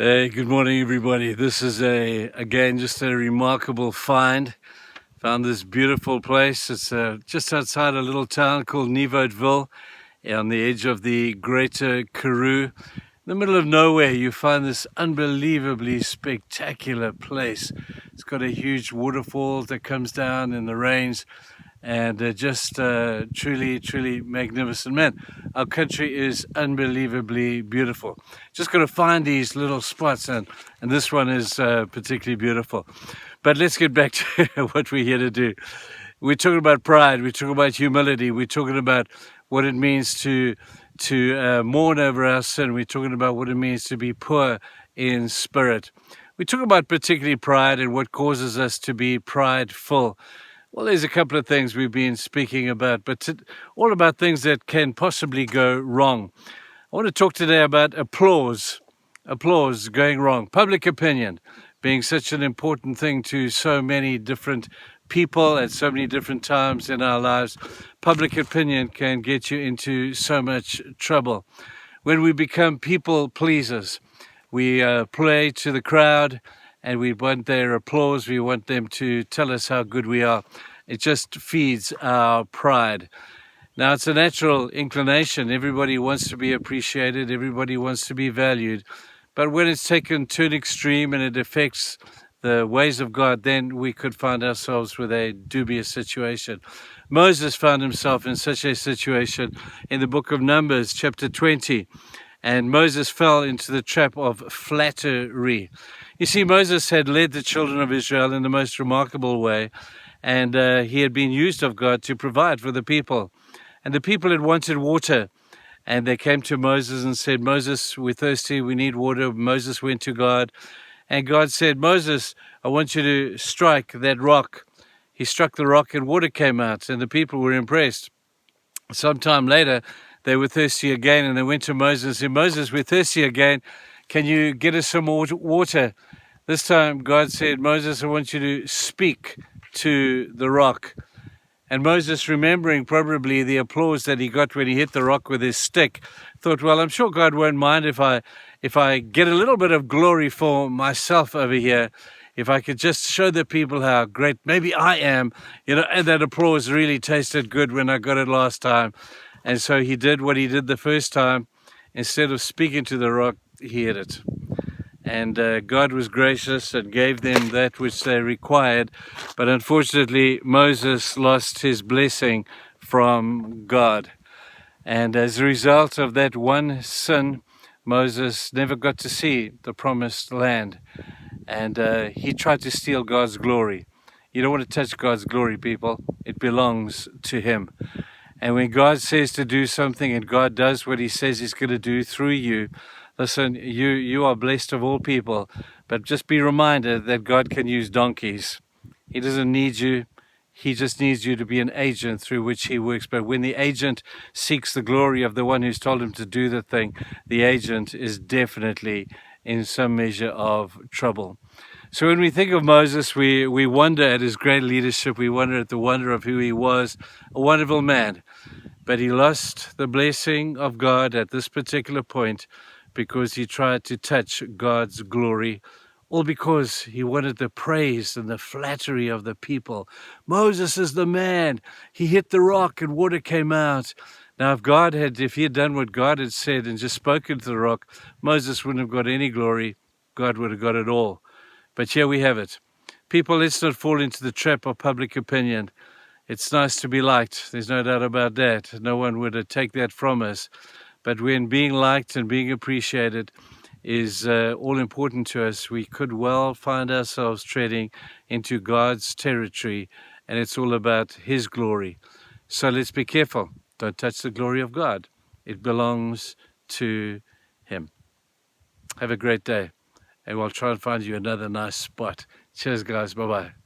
Hey, good morning, everybody. This is again just a remarkable find. Found this beautiful place. It's just outside a little town called Nevotville, on the edge of the Greater Karoo. In the middle of nowhere, you find this unbelievably spectacular place. It's got a huge waterfall that comes down in the rains, and just truly magnificent. Man, our country is unbelievably beautiful. Just got to find these little spots, and this one is particularly beautiful. But let's get back to what we're here to do. We're talking about pride, we're talking about humility, we're talking about what it means to mourn over our sin, we're talking about what it means to be poor in spirit. We talk about particularly pride and what causes us to be prideful. Well, there's a couple of things we've been speaking about, but all about things that can possibly go wrong. I want to talk today about applause going wrong, public opinion being such an important thing to so many different people at so many different times in our lives. Public opinion can get you into so much trouble. When we become people pleasers, we play to the crowd, and we want their applause. We want them to tell us how good we are. It just feeds our pride. Now, it's a natural inclination. Everybody wants to be appreciated. Everybody wants to be valued. But when it's taken to an extreme and it affects the ways of God, then we could find ourselves with a dubious situation. Moses found himself in such a situation in the book of Numbers, chapter 20. And Moses fell into the trap of flattery. You see, Moses had led the children of Israel in the most remarkable way, and he had been used of God to provide for the people. And the people had wanted water, and they came to Moses and said, "Moses, we're thirsty, we need water." Moses went to God, and God said, "Moses, I want you to strike that rock." He struck the rock, and water came out, and the people were impressed. Sometime later, they were thirsty again, and they went to Moses and said, "Moses, we're thirsty again. Can you get us some more water?" This time, God said, "Moses, I want you to speak to the rock." And Moses, remembering probably the applause that he got when he hit the rock with his stick, thought, well, I'm sure God won't mind if I get a little bit of glory for myself over here. If I could just show the people how great maybe I am, and that applause really tasted good when I got it last time. And so he did what he did the first time. Instead of speaking to the rock, he hit it. And God was gracious and gave them that which they required. But unfortunately, Moses lost his blessing from God. And as a result of that one sin, Moses never got to see the promised land. And he tried to steal God's glory. You don't want to touch God's glory, people. It belongs to him. And when God says to do something and God does what he says he's going to do through you, listen, you are blessed of all people, but just be reminded that God can use donkeys. He doesn't need you. He just needs you to be an agent through which he works. But when the agent seeks the glory of the one who's told him to do the thing, the agent is definitely in some measure of trouble. So when we think of Moses, we wonder at his great leadership. We wonder at the wonder of who he was, a wonderful man. But he lost the blessing of God at this particular point because he tried to touch God's glory, all because he wanted the praise and the flattery of the people. Moses is the man. He hit the rock and water came out. Now, if he had done what God had said and just spoken to the rock, Moses wouldn't have got any glory. God would have got it all. But here we have it. People, let's not fall into the trap of public opinion. It's nice to be liked. There's no doubt about that. No one would take that from us. But when being liked and being appreciated is all important to us, we could well find ourselves treading into God's territory, and it's all about his glory. So let's be careful. Don't touch the glory of God. It belongs to him. Have a great day, and we'll try and find you another nice spot. Cheers, guys. Bye-bye.